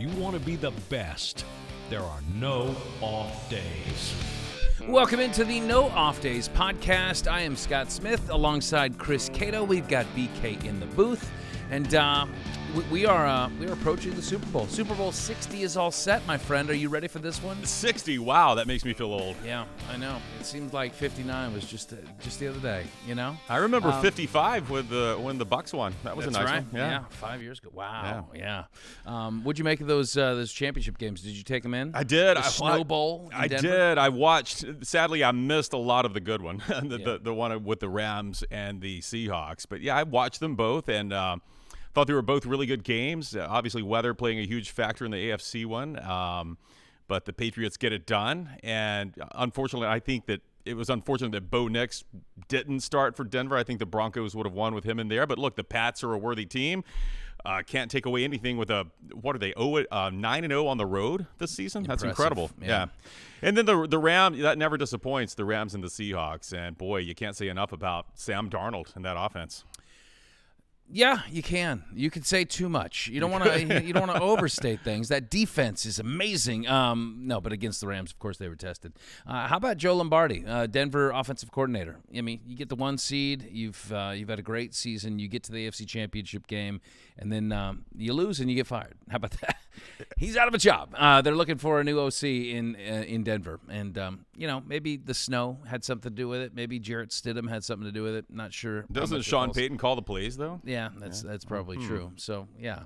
you want to be the best, there are no off days. Welcome into the No Off Days podcast. I am Scott Smith alongside Chris Cato. We've got BK in the booth, and we are approaching the Super Bowl. Super Bowl 60 is all set, my friend. Are you ready for this one? 60, wow, that makes me feel old. Yeah, I know. It seems like 59 was just the other day, you know? I remember 55 when the Bucks won. That was a nice one. Yeah, 5 years ago. Wow. Yeah. What'd you make of those championship games? Did you take them in? I did. The Snow Bowl in Denver? Did. I watched. Sadly, I missed a lot of the good one, the one with the Rams and the Seahawks. But yeah, I watched them both and thought they were both really good games. Obviously, weather playing a huge factor in the AFC one. But the Patriots get it done. And unfortunately, I think that it was unfortunate that Bo Nix didn't start for Denver. I think the Broncos would have won with him in there. But look, the Pats are a worthy team. Can't take away anything with what are they, 9-0 on the road this season? That's incredible. Yeah. And then the Rams, that never disappoints, the Rams and the Seahawks. And, boy, you can't say enough about Sam Darnold and that offense. Yeah, you can. You can say too much. You don't want to overstate things. That defense is amazing. No, but against the Rams, of course, they were tested. How about Joe Lombardi, Denver offensive coordinator? I mean, you get the 1 seed. You've had a great season. You get to the AFC Championship game, and then you lose and you get fired. How about that? He's out of a job. They're looking for a new OC in Denver, and maybe the snow had something to do with it. Maybe Jarrett Stidham had something to do with it. Not sure. Doesn't Sean Payton call the plays though? Yeah, that's probably true. So yeah,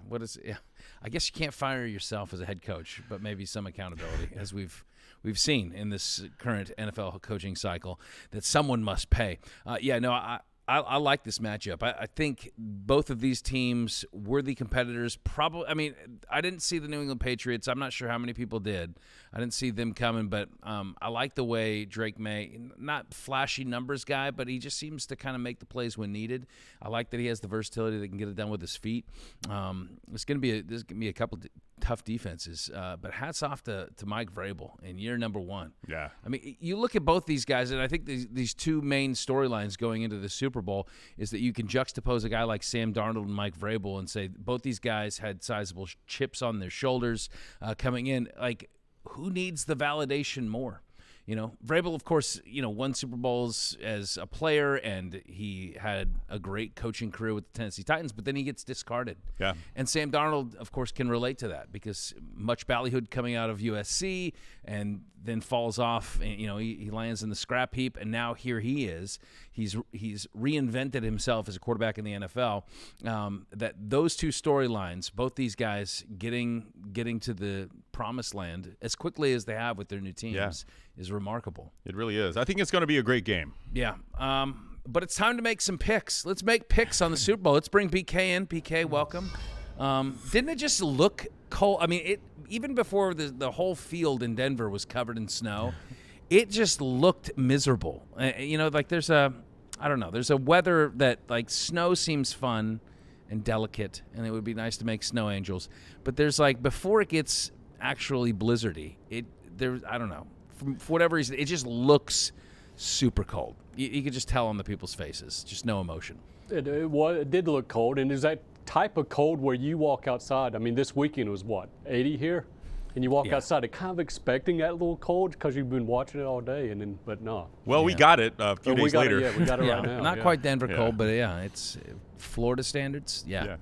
I guess you can't fire yourself as a head coach, but maybe some accountability, as we've seen in this current NFL coaching cycle, that someone must pay. I like this matchup. I think both of these teams, worthy competitors, probably. I mean, I didn't see the New England Patriots. I'm not sure how many people did. I didn't see them coming, but I like the way Drake May, not flashy numbers guy, but he just seems to kind of make the plays when needed. I like that he has the versatility that can get it done with his feet. There's going to be a couple tough defenses, but hats off to Mike Vrabel in year number 1. Yeah. I mean, you look at both these guys, and I think these two main storylines going into the Super Bowl is that you can juxtapose a guy like Sam Darnold and Mike Vrabel and say both these guys had sizable chips on their shoulders coming in. Like, who needs the validation more? Vrabel, of course, won Super Bowls as a player, and he had a great coaching career with the Tennessee Titans, but then he gets discarded. Yeah. And Sam Darnold, of course, can relate to that because much ballyhood coming out of USC and then falls off. And, he lands in the scrap heap, and now here he is. He's reinvented himself as a quarterback in the NFL. That those two storylines, both these guys getting to the promised land as quickly as they have with their new teams, is remarkable. It really is. I think it's going to be a great game. Yeah. But it's time to make some picks. Let's make picks on the Super Bowl. Let's bring BK in. BK, welcome. Didn't it just look cold? I mean, even before the whole field in Denver was covered in snow, it just looked miserable. There's a weather that, like, snow seems fun and delicate, and it would be nice to make snow angels. But there's, like, before it gets actually blizzardy, I don't know. For whatever reason, it just looks super cold. You could just tell on the people's faces, just no emotion. It did look cold, and there's that type of cold where you walk outside. I mean, this weekend was 80 here, and you walk outside, kind of expecting that little cold because you've been watching it all day, but no. Well, we got it a few days later. We got it right now. Not quite Denver cold, but it's Florida standards. Yeah.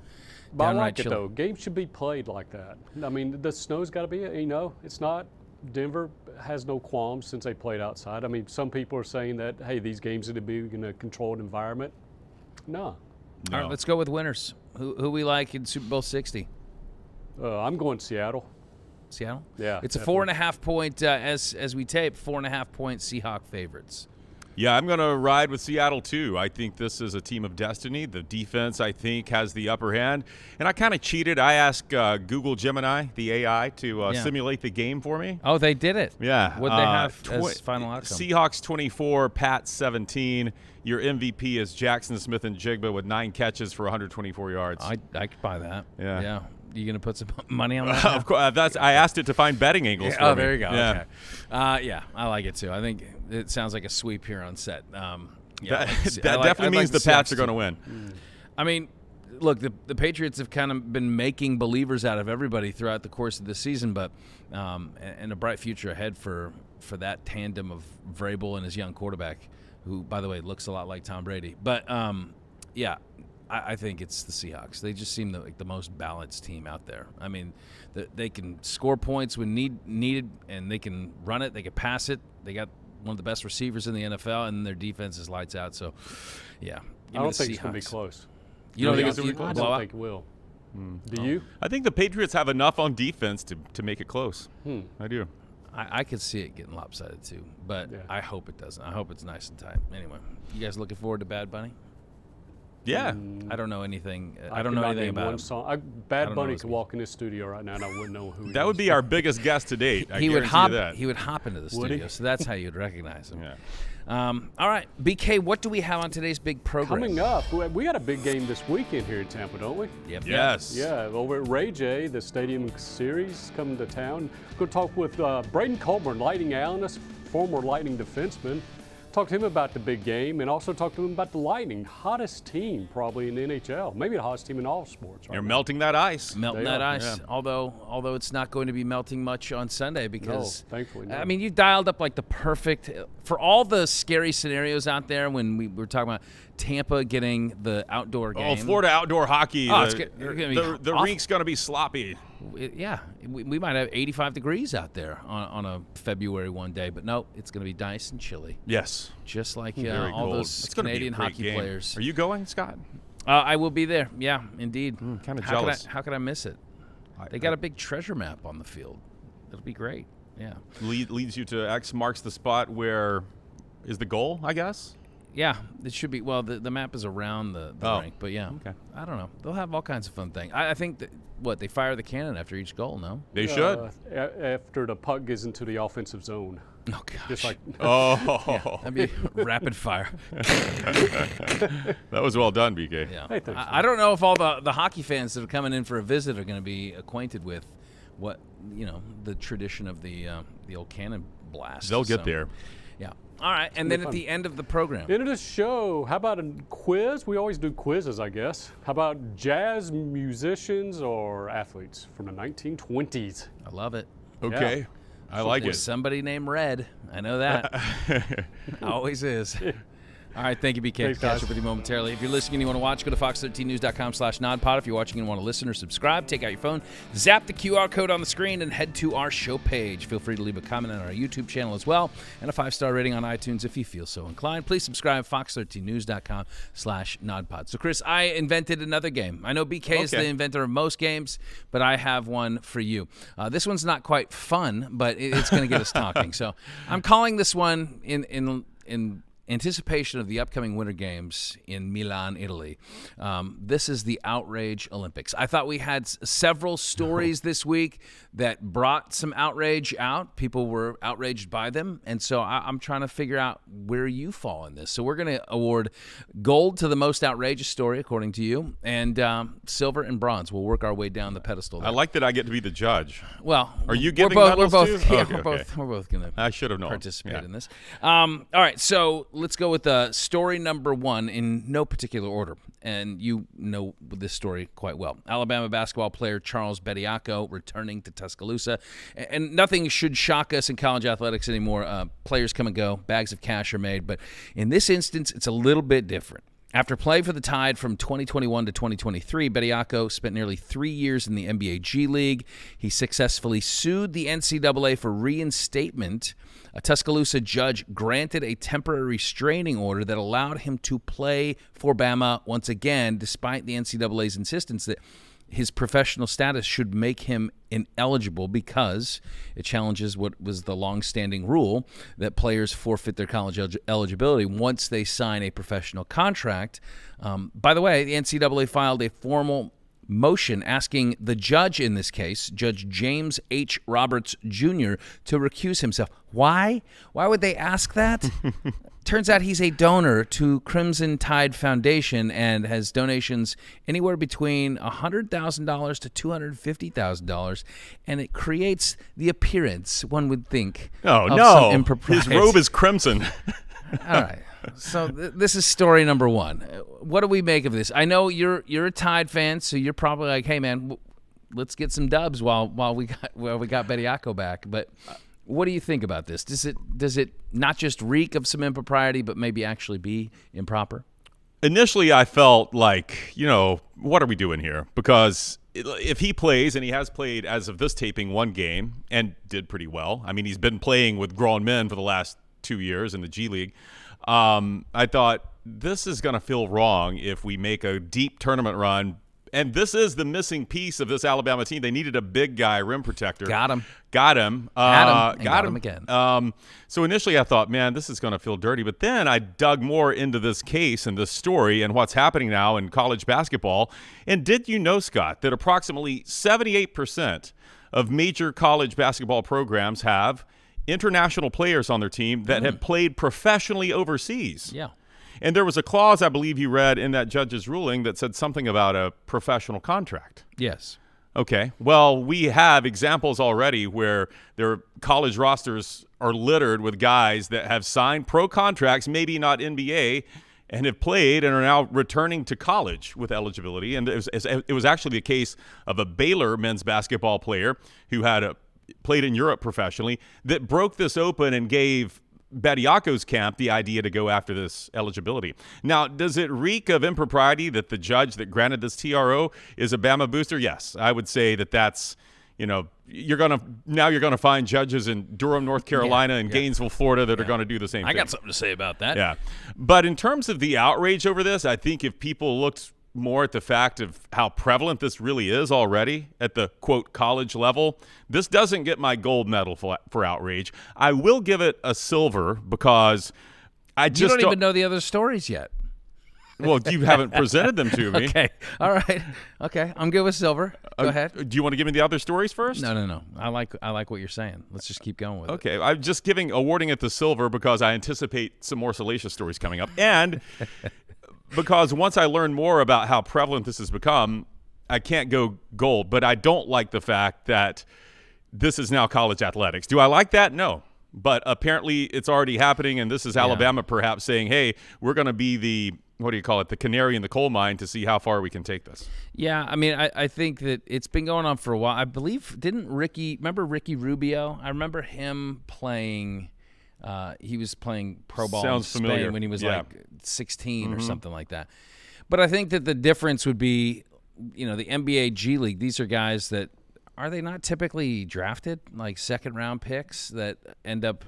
But I like it though. Games should be played like that. I mean, the snow's got to be. It's not. Denver has no qualms since they played outside. I mean, some people are saying that, hey, these games are to be in a controlled environment. No. All right, let's go with winners. Who we like in Super Bowl 60? I'm going Seattle. Seattle? Yeah. It's definitely. A 4.5 point, as we tape, 4.5 point Seahawk favorites. Yeah, I'm going to ride with Seattle, too. I think this is a team of destiny. The defense, I think, has the upper hand. And I kind of cheated. I asked Google Gemini, the AI, to simulate the game for me. Oh, they did it? Yeah. What'd they have as final outcome? Seahawks 24, Pats 17. Your MVP is Jackson Smith-Njigba with 9 catches for 124 yards. I could buy that. Yeah. You going to put some money on that? Of course. I asked it to find betting angles for me. There you go. Yeah. Okay. I like it too. I think it sounds like a sweep here on set. That definitely means the Pats are going to win. I mean, look, the Patriots have kind of been making believers out of everybody throughout the course of the season, but and a bright future ahead for that tandem of Vrabel and his young quarterback, who, by the way, looks a lot like Tom Brady. But, yeah, I think it's the Seahawks. They just seem like the most balanced team out there. I mean, they can score points when needed, and they can run it. They can pass it. They got one of the best receivers in the NFL, and their defense is lights out. So, yeah. I don't think it's going to be close. You don't think I don't think it will. Do you? I think the Patriots have enough on defense to make it close. I do. I could see it getting lopsided too, but I hope it doesn't. I hope it's nice and tight. Anyway, you guys looking forward to Bad Bunny? Yeah. I don't know anything. I don't know anything about him. Song. Bad Bunny could walk in this studio right now, and I wouldn't know who he That would be our biggest guest to date. He would hop into the studio, so that's how you'd recognize him. Yeah. All right, BK, what do we have on today's big program? Coming up, we got a big game this weekend here in Tampa, don't we? Yep. Yes. Yeah, over at Ray J, the Stadium Series coming to town. Going to talk with Braydon Coburn, Lightning analyst, former Lightning defenseman. Talk to him about the big game, and also talk to him about the Lightning, hottest team probably in the NHL, maybe the hottest team in all sports. You're melting that ice. Melting that ice. Yeah. Although it's not going to be melting much on Sunday because, thankfully not. I mean, you dialed up like the perfect for all the scary scenarios out there when we were talking about Tampa getting the outdoor game. Oh, Florida outdoor hockey. Oh, the rink's going to be sloppy. We might have 85 degrees out there on a February one day, but no, it's going to be nice and chilly. Yes. Just like all those Canadian hockey players. Are you going, Scott? I will be there. Yeah, indeed. Kind of jealous. How could I miss it? They got a big treasure map on the field. It'll be great. Yeah. Leads you to X marks the spot where is the goal, I guess? Yeah, it should be. Well, the map is around the rink, but yeah. Okay. I don't know. They'll have all kinds of fun things. I think that, they fire the cannon after each goal, no? They should. After the puck gets into the offensive zone. Oh, gosh. Just like that'd be rapid fire. That was well done, BK. Yeah. Hey, thanks, I don't know if all the hockey fans that are coming in for a visit are going to be acquainted with what, the tradition of the old cannon blast. They'll get there. Yeah. All right, and then at the end of the program. End of the show, how about a quiz? We always do quizzes, I guess. How about jazz musicians or athletes from the 1920s? I love it. Okay. Yeah. I like it. Somebody named Red. I know that. Always is. All right, thank you, BK. Thanks, Catch guys. up with you momentarily. If you're listening and you want to watch, go to fox13news.com/nodpod. If you're watching and want to listen or subscribe, take out your phone, zap the QR code on the screen, and head to our show page. Feel free to leave a comment on our YouTube channel as well, and a 5-star rating on iTunes if you feel so inclined. Please subscribe, fox13news.com/nodpod. So, Chris, I invented another game. I know BK is the inventor of most games, but I have one for you. This one's not quite fun, but it's going to get us talking. So I'm calling this one in anticipation of the upcoming Winter Games in Milan, Italy. This is the Outrage Olympics. I thought we had several stories this week that brought some outrage out. People were outraged by them, and so I'm trying to figure out where you fall in this. So we're going to award gold to the most outrageous story, according to you, and silver and bronze. We'll work our way down the pedestal there. I like that I get to be the judge. Well, are you giving medals too? We're both going to I should have known. Participate in this. All right, so let's go with story number one in no particular order. And you know this story quite well. Alabama basketball player Charles Bediako returning to Tuscaloosa. And nothing should shock us in college athletics anymore. Players come and go. Bags of cash are made. But in this instance, it's a little bit different. After playing for the Tide from 2021 to 2023, Bediako spent nearly 3 years in the NBA G League. He successfully sued the NCAA for reinstatement. A Tuscaloosa judge granted a temporary restraining order that allowed him to play for Bama once again, despite the NCAA's insistence that his professional status should make him ineligible because it challenges what was the long-standing rule that players forfeit their college eligibility once they sign a professional contract. By the way, the NCAA filed a formal motion asking the judge in this case, Judge James H. Roberts Jr., to recuse himself. Why? Why would they ask that? Turns out he's a donor to Crimson Tide Foundation and has donations anywhere between $100,000 to $250,000, and it creates the appearance, one would think, of some impropriety. His robe is crimson. All right. So this is story number one. What do we make of this? I know you're a Tide fan, so you're probably like, hey man, let's get some dubs while we got Bediako back. But what do you think about this? Does it not just reek of some impropriety, but maybe actually be improper? Initially, I felt like, what are we doing here? Because if he plays, and he has played as of this taping one game and did pretty well. I mean, he's been playing with grown men for the last 2 years in the G League. I thought this is going to feel wrong if we make a deep tournament run. And this is the missing piece of this Alabama team. They needed a big guy, rim protector. Got him. Got him again. So initially I thought, man, this is going to feel dirty. But then I dug more into this case and this story and what's happening now in college basketball. And did you know, Scott, that approximately 78% of major college basketball programs have international players on their team that have played professionally overseas? Yeah. And there was a clause, I believe you read in that judge's ruling that said something about a professional contract. Yes. Okay. Well, we have examples already where their college rosters are littered with guys that have signed pro contracts, maybe not NBA, and have played and are now returning to college with eligibility. And it was actually the case of a Baylor men's basketball player who had played in Europe professionally that broke this open and gave Bediako's camp the idea to go after this eligibility. Now, does it reek of impropriety that the judge that granted this TRO is a Bama booster? Yes, I would say that's, you're gonna find judges in Durham, North Carolina, and Gainesville, Florida, that are going to do the same thing. I got something to say about that. Yeah, but in terms of the outrage over this, I think if people looked more at the fact of how prevalent this really is already at the, quote, college level, this doesn't get my gold medal for outrage. I will give it a silver because I just You don't even know the other stories yet. Well, you haven't presented them to me. Okay. All right. Okay. I'm good with silver. Go ahead. Do you want to give me the other stories first? No. I like what you're saying. Let's just keep going with it. Okay. I'm just awarding it the silver because I anticipate some more salacious stories coming up. And because once I learn more about how prevalent this has become, I can't go gold. But I don't like the fact that this is now college athletics. Do I like that? No. But apparently it's already happening, and this is Alabama perhaps saying, hey, we're going to be the canary in the coal mine to see how far we can take this. Yeah, I mean, I think that it's been going on for a while. I believe, remember Ricky Rubio? I remember him playing he was playing pro ball in Spain familiar. When he was like 16 or something like that. But I think that the difference would be, the NBA G League, these are guys that, are they not typically drafted, like second-round picks that end up,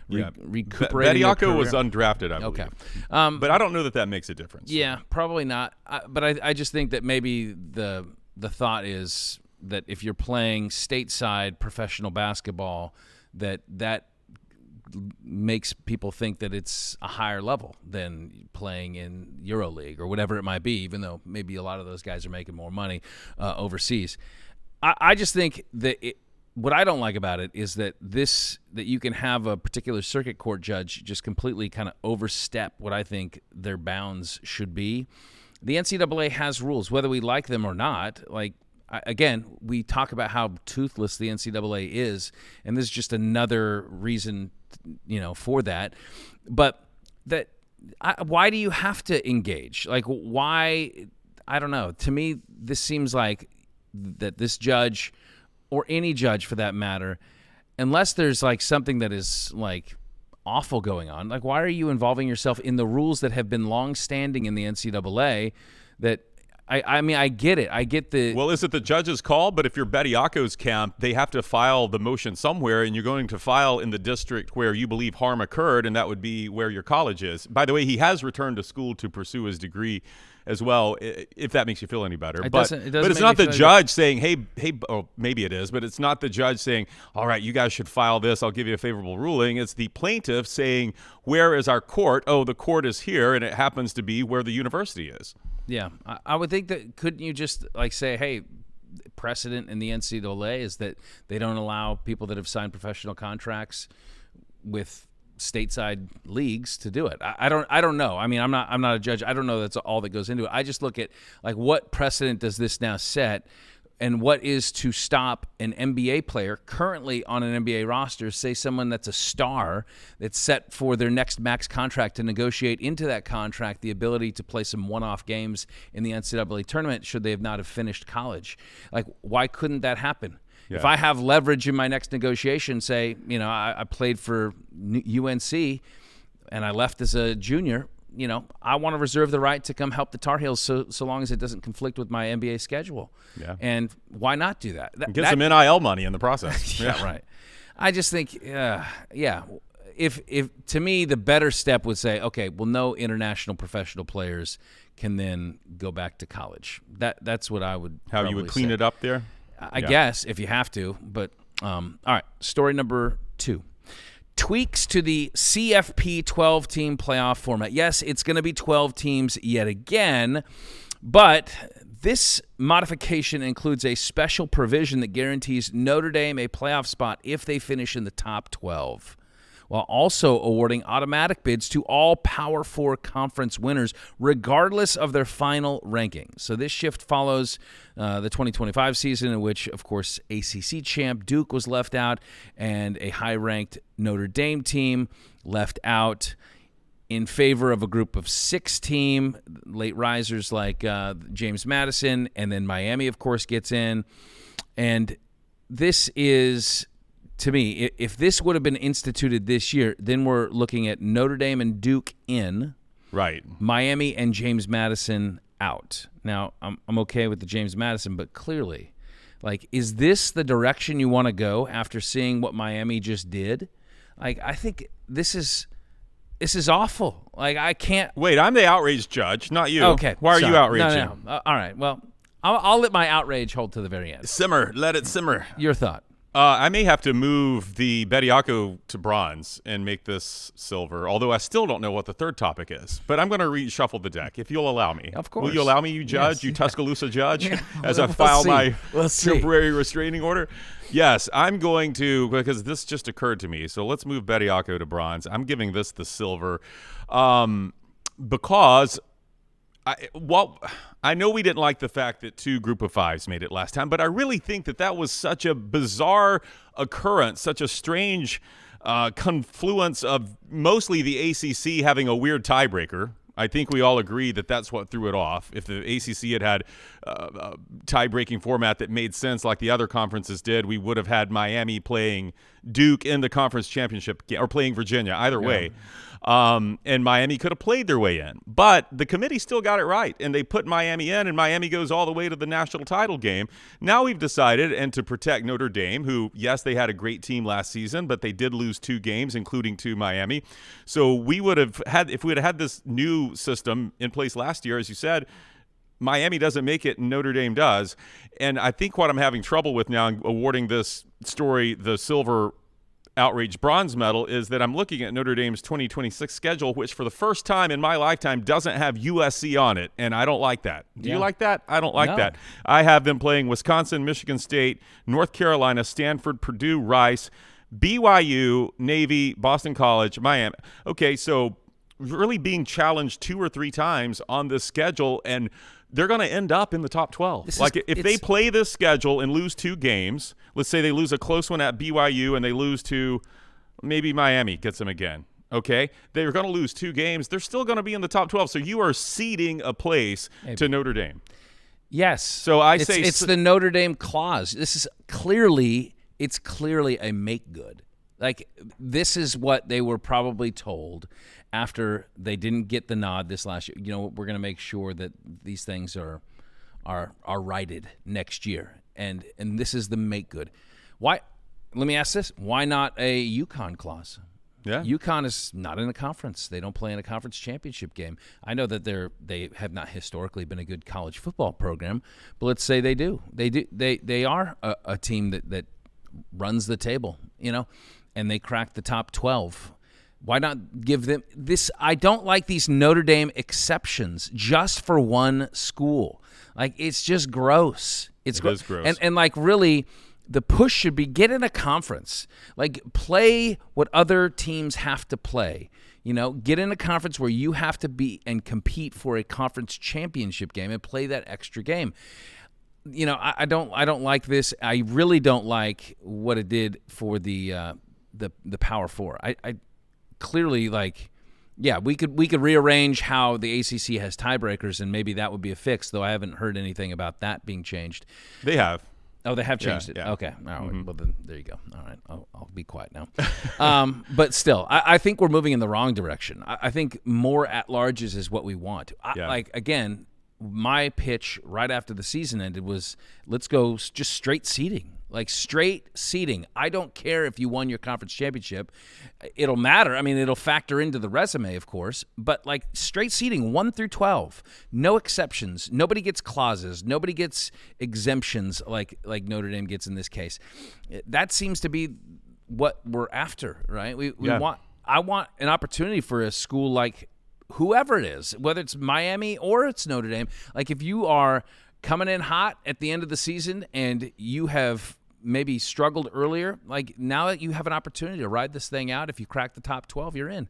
recuperating? Bediako was undrafted, I believe. Okay. But I don't know that makes a difference. Yeah, probably not. But I just think that maybe the thought is that if you're playing stateside professional basketball, that makes people think that it's a higher level than playing in EuroLeague or whatever it might be, even though maybe a lot of those guys are making more money overseas. I just think that what I don't like about it is that you can have a particular circuit court judge just completely kind of overstep what I think their bounds should be. The NCAA has rules, whether we like them or not. Like, again, we talk about how toothless the NCAA is, and this is just another reason, for that. But why do you have to engage? Like, why? I don't know. To me, this seems like that this judge, or any judge for that matter, unless there's like something that is like awful going on, like why are you involving yourself in the rules that have been long-standing in the NCAA? That I mean, I get it. I get the. Well, is it the judge's call? But if you're Bediako's camp, they have to file the motion somewhere, and you're going to file in the district where you believe harm occurred, and that would be where your college is. By the way, he has returned to school to pursue his degree as well, if that makes you feel any better. But it's not the judge saying, hey, oh, maybe it is, but it's not the judge saying, all right, you guys should file this, I'll give you a favorable ruling. It's the plaintiff saying, where is our court? Oh, the court is here, and it happens to be where the university is. Yeah, I would think that, couldn't you just like say, hey, precedent in the NCAA is that they don't allow people that have signed professional contracts with stateside leagues to do it. I don't know. I mean, I'm not a judge. I don't know that's all that goes into it. I just look at like what precedent does this now set and what is to stop an NBA player currently on an NBA roster, say someone that's a star that's set for their next max contract, to negotiate into that contract the ability to play some one-off games in the NCAA tournament should they not have finished college? Like, why couldn't that happen? Yeah. If I have leverage in my next negotiation, say, I played for UNC and I left as a junior, I want to reserve the right to come help the Tar Heels so long as it doesn't conflict with my NBA schedule. Yeah. And why not do that? Get some NIL money in the process. Yeah, right. I just think, if to me, the better step would say, okay, well, no international professional players can then go back to college. That's what I would How you would clean it up there? I guess, if you have to. But, all right, story number 2. Tweaks to the CFP 12-team playoff format. Yes, it's going to be 12 teams yet again, but this modification includes a special provision that guarantees Notre Dame a playoff spot if they finish in the top 12, while also awarding automatic bids to all Power 4 conference winners, regardless of their final ranking. So this shift follows the 2025 season, in which, of course, ACC champ Duke was left out and a high-ranked Notre Dame team left out in favor of a group of 6 team late risers like James Madison, and then Miami, of course, gets in. And this is, to me, if this would have been instituted this year, then we're looking at Notre Dame and Duke in, right? Miami and James Madison out. Now, I'm okay with the James Madison, but clearly, like, is this the direction you want to go after seeing what Miami just did? Like, I think this is awful. Like, I can't. Wait, I'm the outrage judge, not you. Okay. Why are you outraging? No. All right. Well, I'll let my outrage hold to the very end. Simmer. Let it simmer. Your thought. I may have to move the Bediako to bronze and make this silver, although I still don't know what the third topic is. But I'm going to reshuffle the deck, if you'll allow me. Of course. Will you allow me, you judge, yes. You Tuscaloosa judge, Yeah, as I file my see. temporary restraining order? Yes, I'm going to, because this just occurred to me. So let's move Bediako to bronze. I'm giving this the silver because I know we didn't like the fact that 2 group of 5s made it last time, but I really think that was such a bizarre occurrence, such a strange confluence of mostly the ACC having a weird tiebreaker. I think we all agree that that's what threw it off. If the ACC had a tie-breaking format that made sense like the other conferences did, we would have had Miami playing Duke in the conference championship or playing Virginia, either way. And Miami could have played their way in. But the committee still got it right, and they put Miami in, and Miami goes all the way to the national title game. Now we've decided, and to protect Notre Dame, who, yes, they had a great team last season, but they did lose 2 games, including to Miami. So we would have had, if we had this new system in place last year, as you said, Miami doesn't make it, Notre Dame does. And I think what I'm having trouble with now in awarding this story the silver outrage bronze medal is that I'm looking at Notre Dame's 2026 schedule, which for the first time in my lifetime doesn't have USC on it, and I don't like that. Do you like that? I don't like that. I have them playing Wisconsin, Michigan State, North Carolina, Stanford, Purdue, Rice, BYU, Navy, Boston College, Miami. Okay, so really being challenged 2 or 3 times on this schedule, and they're going to end up in the top 12. If they play this schedule and lose 2 games, let's say they lose a close one at BYU and they lose to maybe Miami gets them again. Okay, they're going to lose 2 games. They're still going to be in the top 12. So you are ceding a place to Notre Dame. Yes. So it's the Notre Dame clause. This is clearly a make good. Like, this is what they were probably told after they didn't get the nod this last year. You know, we're going to make sure that these things are righted next year, and this is the make good. Why? Let me ask this: why not a UConn clause? Yeah, UConn is not in a conference. They don't play in a conference championship game. I know that they have not historically been a good college football program, but let's say they do. They are a team that runs the table, you know, and they crack the top 12. Why not give them this? I don't like these Notre Dame exceptions just for one school. Like, it's just gross. It is gross. And like, really, the push should be get in a conference. Like, play what other teams have to play. You know, get in a conference where you have to be and compete for a conference championship game and play that extra game. I don't like this. I really don't like what it did for the Power Four. I clearly we could rearrange how the ACC has tiebreakers, and maybe that would be a fix. Though I haven't heard anything about that being changed. They have. Oh, they have changed it. Yeah. Okay. All right. Well, then there you go. All right. I'll be quiet now. But still, I think we're moving in the wrong direction. I think more at-larges is what we want. Again, my pitch right after the season ended was, let's go just straight seeding. Straight seeding. I don't care if you won your conference championship. It'll matter. I mean, it'll factor into the resume, of course. But, straight seeding, 1 through 12. No exceptions. Nobody gets clauses. Nobody gets exemptions like Notre Dame gets in this case. That seems to be what we're after, right? I want an opportunity for a school like whoever it is, whether it's Miami or it's Notre Dame. If you are coming in hot at the end of the season and you have maybe struggled earlier, now that you have an opportunity to ride this thing out, if you crack the top 12, you're in.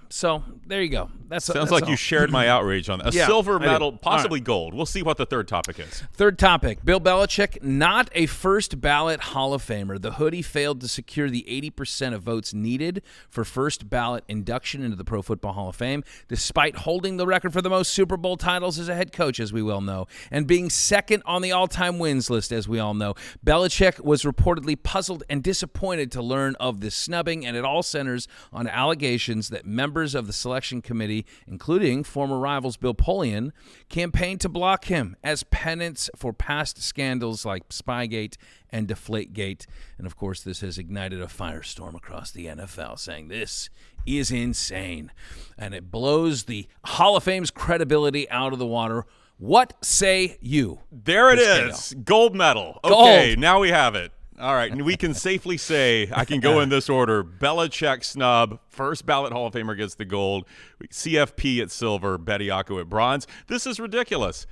So there you go. Sounds like you shared my outrage on that. A silver medal, possibly gold. We'll see what the third topic is. Third topic, Bill Belichick, not a first ballot Hall of Famer. The hoodie failed to secure the 80% of votes needed for first ballot induction into the Pro Football Hall of Fame, despite holding the record for the most Super Bowl titles as a head coach, as we well know, and being second on the all-time wins list, as we all know. Belichick was reportedly puzzled and disappointed to learn of this snubbing, and it all centers on allegations that members of the selection committee, including former rivals Bill Polian, campaigned to block him as penance for past scandals like Spygate and Deflategate. And, of course, this has ignited a firestorm across the NFL, saying this is insane. And it blows the Hall of Fame's credibility out of the water. What say you? There it is. Gold medal. Okay, now we have it. All right, and we can safely say, I can go in this order: Belichick snub, first ballot Hall of Famer gets the gold, CFP at silver, Bediako at bronze. This is ridiculous.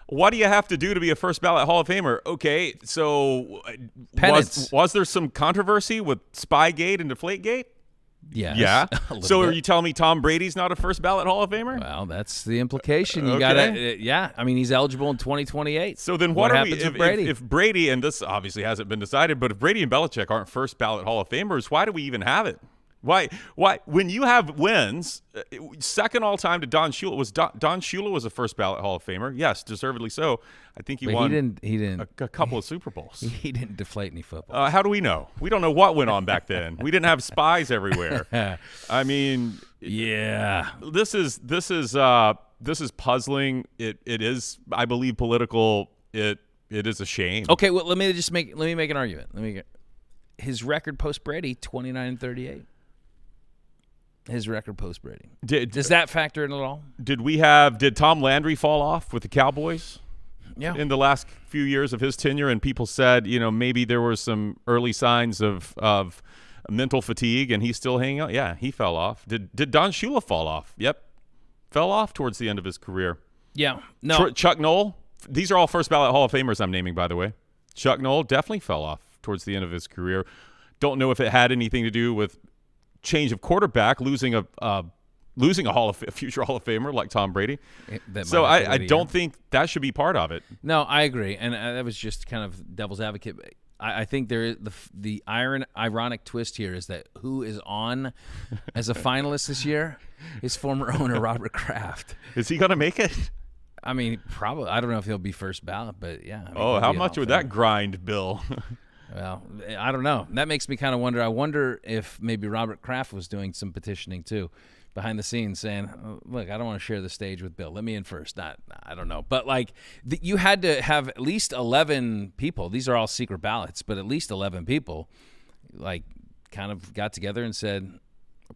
What do you have to do to be a first ballot Hall of Famer? Okay, so was there some controversy with Spygate and Deflategate? Yes, yeah. So are you telling me Tom Brady's not a first ballot Hall of Famer? Well, that's the implication. You gotta, I mean, he's eligible in 2028. So then what happens with Brady? If Brady, and this obviously hasn't been decided, but if Brady and Belichick aren't first ballot Hall of Famers, why do we even have it? Why? When you have wins, second all time to Don Shula. Don Shula was a first ballot Hall of Famer. Yes, deservedly so. I think he won. He didn't a couple of Super Bowls. He didn't deflate any football. How do we know? We don't know what went on back then. We didn't have spies everywhere. I mean, yeah. This is puzzling. It is, I believe, political. It is a shame. Okay, well, let me make an argument. His record post Brady, 29-38. His record post Brady. Does that factor in at all? Did Tom Landry fall off with the Cowboys? Yeah. In the last few years of his tenure, and people said, maybe there were some early signs of mental fatigue, and he's still hanging out. Yeah, he fell off. Did Don Shula fall off? Yep, fell off towards the end of his career. Yeah. No. Chuck Noll. These are all first ballot Hall of Famers I'm naming, by the way. Chuck Noll definitely fell off towards the end of his career. Don't know if it had anything to do with change of quarterback, losing a future Hall of Famer like Tom Brady. So I don't think that should be part of it. No, I agree, and that was just kind of devil's advocate. I think there is the ironic twist here is that who is on as a finalist this year is former owner Robert Kraft. Is he going to make it? I mean, probably. I don't know if he'll be first ballot, but yeah. I mean, how much would that grind, Bill? Well, I don't know. That makes me kind of wonder. I wonder if maybe Robert Kraft was doing some petitioning too, behind the scenes, saying, "Look, I don't want to share the stage with Bill. Let me in first." I don't know, but you had to have at least 11 people. These are all secret ballots, but at least 11 people, kind of got together and said,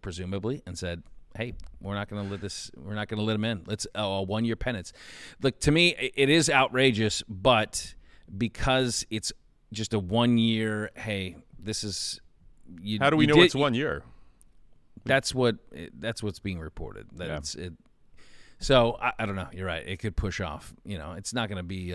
presumably, and said, "Hey, we're not going to let him in. Let's a 1-year penance." Look, to me, it is outrageous, but because it's just a 1 year, hey, this is. How do we know it's 1 year? That's what's being reported. So I don't know. You're right. It could push off. It's not going to be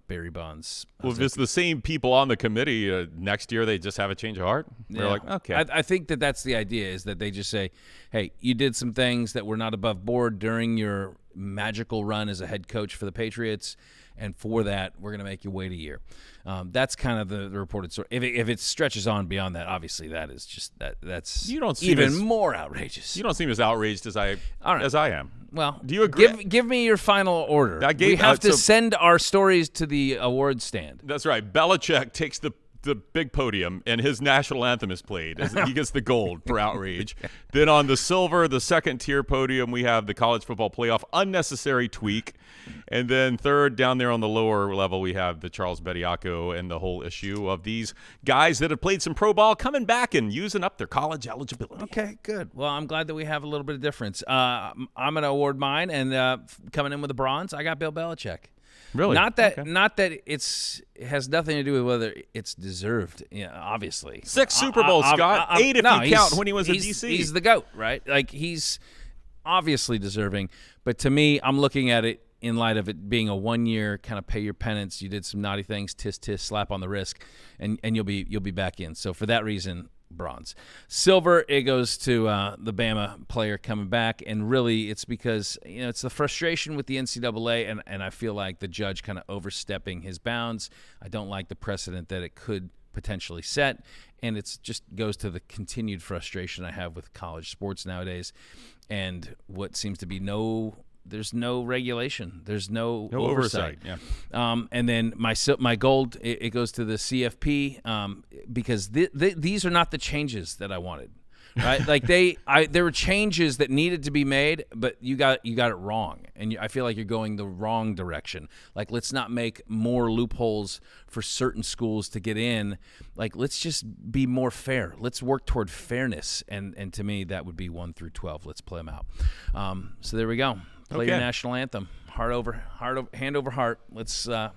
Barry Bonds. Well, if it's the same people on the committee, next year they just have a change of heart. We're like, okay. I think that's the idea, is that they just say, hey, you did some things that were not above board during your magical run as a head coach for the Patriots, and for that, we're going to make you wait a year. That's kind of the reported story. If it stretches on beyond that, obviously that is just that's even more outrageous. You don't seem as outraged as I am. Well, do you agree? Give me your final order. We have to send our stories to the award stand. That's right. Belichick takes the big podium, and his national anthem is played. He gets the gold for outrage. Then on the silver, the second tier podium, we have the college football playoff unnecessary tweak. And then third, down there on the lower level, we have the Charles Bediako and the whole issue of these guys that have played some pro ball coming back and using up their college eligibility. Okay, good. Well, I'm glad that we have a little bit of difference. I'm going to award mine, and coming in with a bronze, I got Bill Belichick. Really? Not that it has nothing to do with whether it's deserved. Obviously. 6 Super Bowls, Scott. 8 if you count when he was at DC. He's the GOAT, right? Like, he's obviously deserving. But to me, I'm looking at it in light of it being a 1-year kind of pay your penance. You did some naughty things, tisk tisk, slap on the wrist, and you'll be back in. So for that reason, bronze. Silver, it goes to the Bama player coming back, and really it's because it's the frustration with the NCAA, and I feel like the judge kind of overstepping his bounds. I don't like the precedent that it could potentially set, and it just goes to the continued frustration I have with college sports nowadays, and what seems to be there's no regulation. There's no oversight. Yeah. And then my gold, it goes to the CFP because these are not the changes that I wanted. Right? Like there were changes that needed to be made, but you got it wrong, and I feel like you're going the wrong direction. Like, let's not make more loopholes for certain schools to get in. Like, let's just be more fair. Let's work toward fairness, and to me that would be 1 through 12. Let's play them out. So there we go. Play your national anthem, hand over heart. Let's. I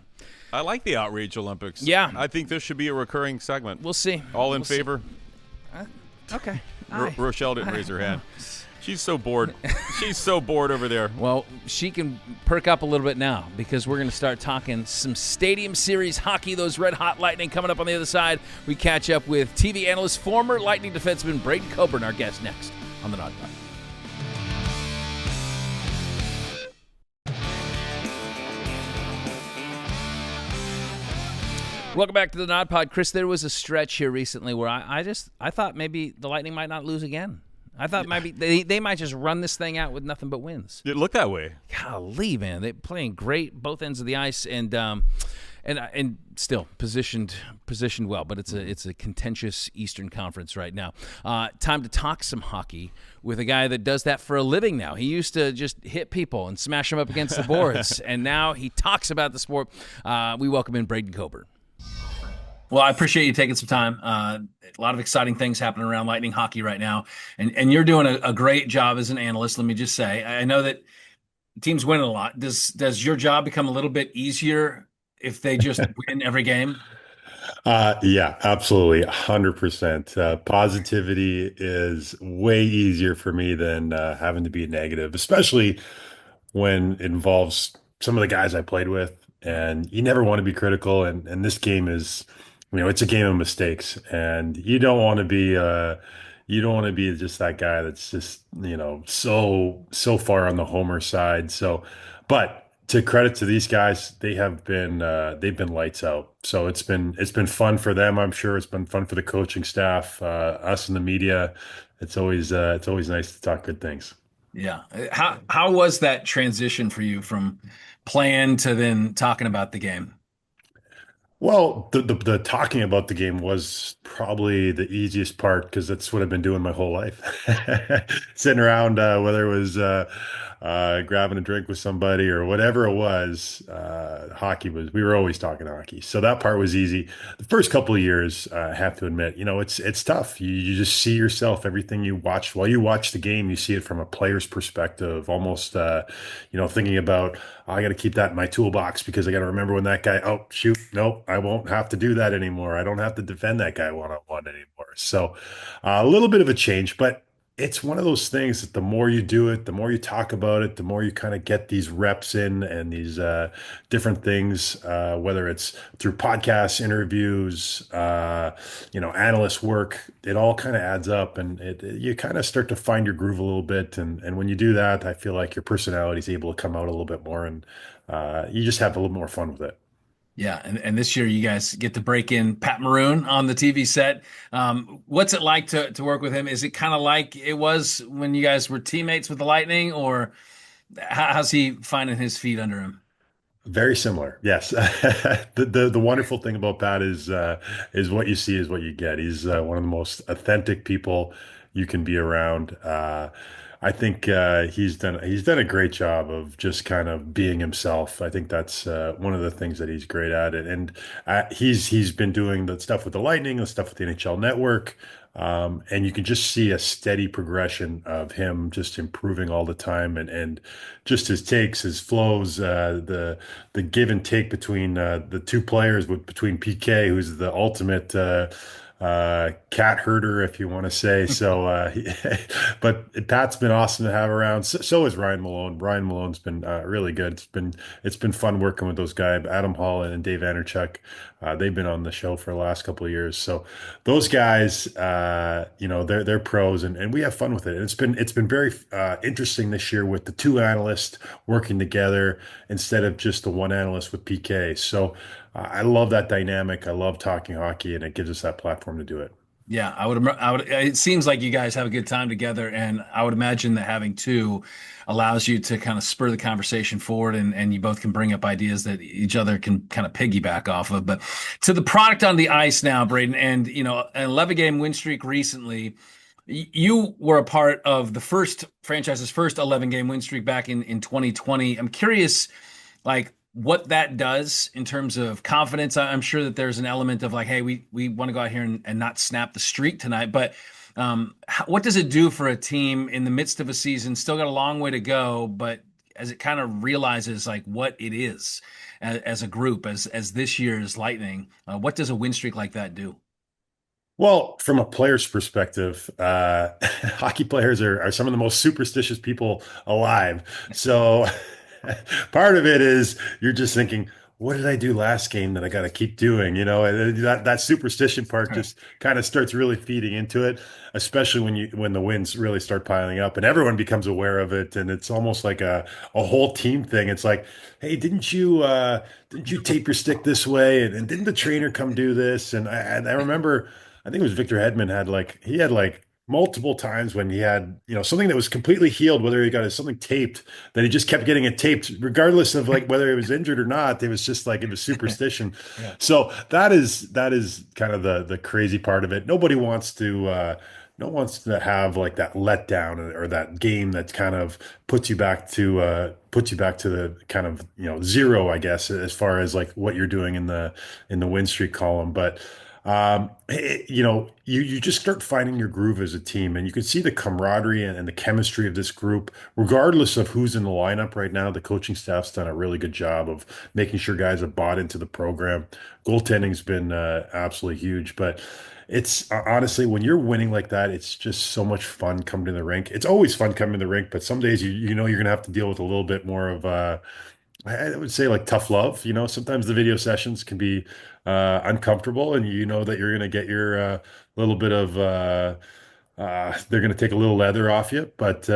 like the Outrage Olympics. Yeah, I think this should be a recurring segment. We'll see. All in favor? Okay. Rochelle didn't raise her hand. She's so bored. She's so bored over there. Well, she can perk up a little bit now, because we're going to start talking some Stadium Series hockey, those Red Hot Lightning coming up on the other side. We catch up with TV analyst, former Lightning defenseman Braydon Coburn, our guest, next on the Nod Pod. Welcome back to the Nod Pod. Chris, there was a stretch here recently where I thought maybe the Lightning might not lose again. I thought maybe they might just run this thing out with nothing but wins. It looked that way. Golly, man, they're playing great both ends of the ice, and still positioned well. But it's a contentious Eastern Conference right now. Time to talk some hockey with a guy that does that for a living now. He used to just hit people and smash them up against the boards, and now he talks about the sport. We welcome in Braydon Coburn. Well, I appreciate you taking some time. A lot of exciting things happening around Lightning hockey right now. And you're doing a great job as an analyst, let me just say. I know that teams win a lot. Does your job become a little bit easier if they just win every game? Yeah, absolutely. 100%. Positivity is way easier for me than having to be negative, especially when it involves some of the guys I played with. And you never want to be critical. And this game is, it's a game of mistakes, and you don't want to be just that guy that's just, so far on the homer side. So, but to credit to these guys, they've been lights out. So it's been fun for them. I'm sure it's been fun for the coaching staff, us in the media. It's always nice to talk good things. Yeah. How was that transition for you from playing to then talking about the game? Well, the talking about the game was probably the easiest part, because that's what I've been doing my whole life. Sitting around, whether it was grabbing a drink with somebody or whatever it was, we were always talking hockey. So that part was easy. The first couple of years, I have to admit, it's tough. You just see yourself, everything you watch. While you watch the game, you see it from a player's perspective, almost, thinking about, I got to keep that in my toolbox because I got to remember when that guy, oh, shoot, nope, I won't have to do that anymore. I don't have to defend that guy one-on-one anymore. So a little bit of a change, but it's one of those things that the more you do it, the more you talk about it, the more you kind of get these reps in and these different things, whether it's through podcasts, interviews, analyst work, it all kind of adds up and you kind of start to find your groove a little bit. And when you do that, I feel like your personality is able to come out a little bit more and you just have a little more fun with it. Yeah, and this year you guys get to break in Pat Maroon on the TV set. What's it like to work with him? Is it kind of like it was when you guys were teammates with the Lightning, or how's he finding his feet under him? Very similar. Yes. The wonderful thing about Pat is what you see is what you get. He's one of the most authentic people you can be around. I think he's done a great job of just kind of being himself. I think that's one of the things that he's great at. And he's been doing the stuff with the Lightning, the stuff with the NHL Network. And you can just see a steady progression of him just improving all the time and just his takes, his flows, the give and take between the two players between PK, who's the ultimate cat herder, if you want to say. So, but Pat's been awesome to have around. So is Ryan Malone. Ryan Malone's been really good. It's been fun working with those guys, Adam Hall and Dave Anderchuk. They've been on the show for the last couple of years. So those guys, they're pros and we have fun with it. And it's been very interesting this year with the two analysts working together instead of just the one analyst with PK. So I love that dynamic. I love talking hockey, and it gives us that platform to do it. Yeah, I would. It seems like you guys have a good time together, and I would imagine that having two allows you to kind of spur the conversation forward, and you both can bring up ideas that each other can kind of piggyback off of. But to the product on the ice now, Braydon, and an 11-game win streak recently. You were a part of the franchise's first 11-game win streak back in 2020. I'm curious, like, what that does in terms of confidence. I'm sure that there's an element of like, hey, we want to go out here and not snap the streak tonight. But what does it do for a team in the midst of a season? Still got a long way to go, but as it kind of realizes like what it is as a group, as this year's Lightning, what does a win streak like that do? Well, from a player's perspective, hockey players are some of the most superstitious people alive. So part of it is you're just thinking, what did I do last game that I got to keep doing? And that superstition part just kind of starts really feeding into it, especially when the wins really start piling up and everyone becomes aware of it, and it's almost like a whole team thing. It's like, hey, didn't you tape your stick this way, and didn't the trainer come do this? And I remember, I think it was Victor Hedman had multiple times when he had, something that was completely healed, whether he got something taped, that he just kept getting it taped, regardless of like whether he was injured or not. It was just like, it was superstition. Yeah. So that is kind of the crazy part of it. Nobody wants to, no one wants to have like that letdown or that game that kind of puts you back to the kind of, zero, I guess, as far as like what you're doing in the win streak column. But you just start finding your groove as a team, and you can see the camaraderie and the chemistry of this group, regardless of who's in the lineup right now. The coaching staff's done a really good job of making sure guys have bought into the program. Goaltending's been absolutely huge, but it's honestly, when you're winning like that, it's just so much fun coming to the rink. It's always fun coming to the rink, but some days you're going to have to deal with a little bit more of I would say like tough love. Sometimes the video sessions can be uncomfortable, and you know that you're going to get your little bit of they're going to take a little leather off you. But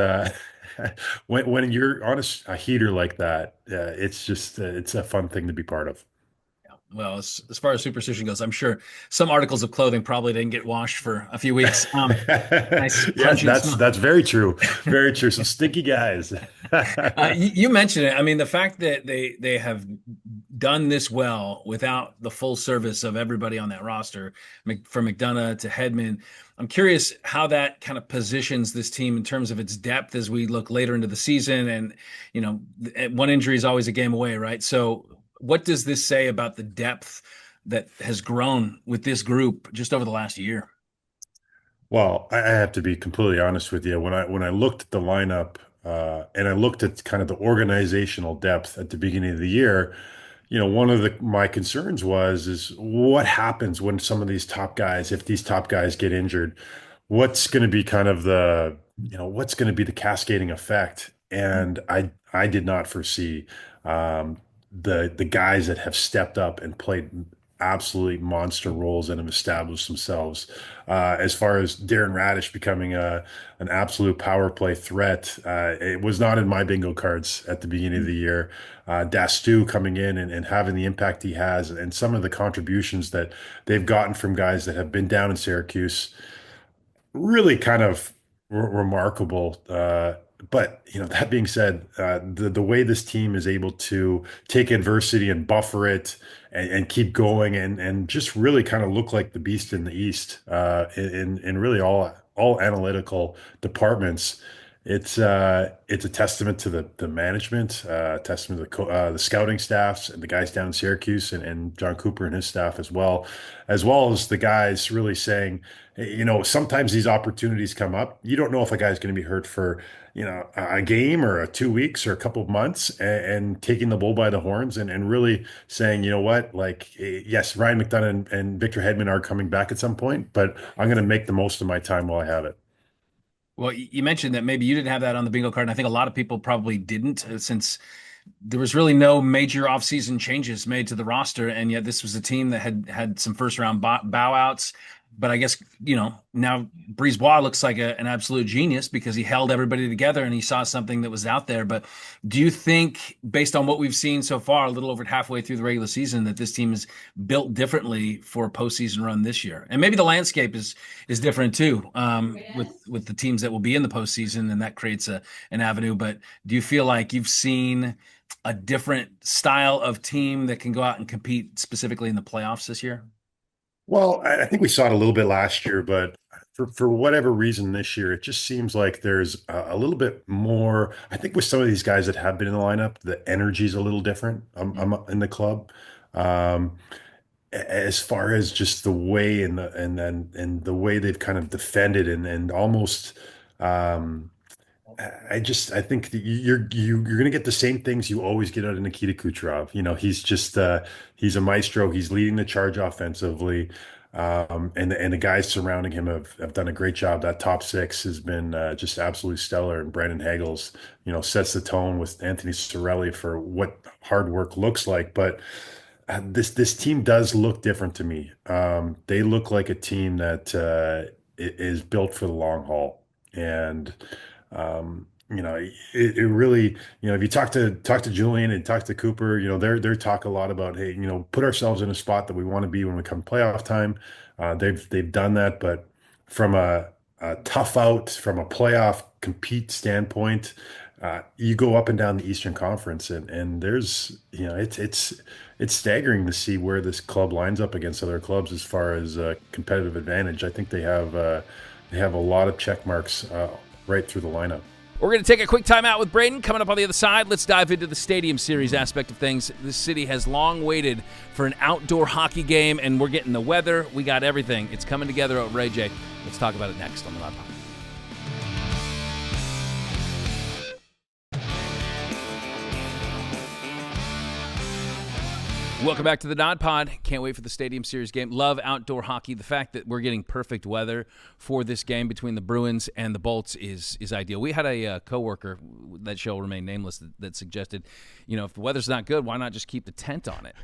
when you're on a heater like that, it's a fun thing to be part of. Well, as far as superstition goes, I'm sure some articles of clothing probably didn't get washed for a few weeks. Nice. Yeah, that's very true. Very true. Some stinky guys. You mentioned it. I mean, the fact that they have done this well without the full service of everybody on that roster, from McDonough to Hedman. I'm curious how that kind of positions this team in terms of its depth as we look later into the season. And, one injury is always a game away, right? So what does this say about the depth that has grown with this group just over the last year? Well, I have to be completely honest with you. When I looked at the lineup and I looked at kind of the organizational depth at the beginning of the year, one of my concerns is what happens when some of these top guys, if these top guys get injured, what's going to be kind of the what's going to be the cascading effect? And I did not foresee um, the guys that have stepped up and played absolutely monster roles and have established themselves. As far as Darren Radish becoming an absolute power play threat, it was not in my bingo cards at the beginning of the year. Dastu coming in and having the impact he has, and some of the contributions that they've gotten from guys that have been down in Syracuse, really kind of remarkable. But that being said, the way this team is able to take adversity and buffer it and keep going and just really kind of look like the beast in the East, in really all analytical departments. It's a testament to the management, testament to the scouting staffs and the guys down in Syracuse, and John Cooper and his staff as well as the guys really saying, hey, sometimes these opportunities come up. You don't know if a guy's going to be hurt for a game or 2 weeks or a couple of months, and taking the bull by the horns and really saying, you know what, like, yes, Ryan McDonough and Victor Hedman are coming back at some point, but I'm going to make the most of my time while I have it. Well, you mentioned that maybe you didn't have that on the bingo card, and I think a lot of people probably didn't, since there was really no major offseason changes made to the roster, and yet this was a team that had some first round bow outs. But I guess, now Brisebois looks like an absolute genius because he held everybody together and he saw something that was out there. But do you think, based on what we've seen so far, a little over halfway through the regular season, that this team is built differently for a postseason run this year? And maybe the landscape is different too, with the teams that will be in the postseason, and that creates an avenue. But do you feel like you've seen a different style of team that can go out and compete specifically in the playoffs this year? Well, I think we saw it a little bit last year, but for whatever reason this year, it just seems like there's a little bit more. I think with some of these guys that have been in the lineup, the energy's a little different in the club. Um, as far as just the way and the way they've kind of defended and almost I think that you're going to get the same things you always get out of Nikita Kucherov. He's a maestro. He's leading the charge offensively, and the guys surrounding him have done a great job. That top six has been just absolutely stellar. And Brandon Hagel's sets the tone with Anthony Cirelli for what hard work looks like. But this team does look different to me. They look like a team that is built for the long haul, and it really, if you talk to Julian and talk to Cooper, they're talk a lot about, hey, put ourselves in a spot that we want to be when we come playoff time. They've done that, but from a tough out, from a playoff compete standpoint, you go up and down the Eastern Conference, and there's, it's staggering to see where this club lines up against other clubs as far as competitive advantage. I think they have a lot of check marks right through the lineup. We're going to take a quick timeout with Braydon. Coming up on the other side, let's dive into the Stadium Series aspect of things. This city has long waited for an outdoor hockey game, and we're getting the weather. We got everything. It's coming together at Outrage. Let's talk about it next on the Live Pod. Welcome back to the Nod Pod. Can't wait for the Stadium Series game. Love outdoor hockey. The fact that we're getting perfect weather for this game between the Bruins and the Bolts is ideal. We had a coworker that shall remain nameless that suggested, if the weather's not good, why not just keep the tent on it?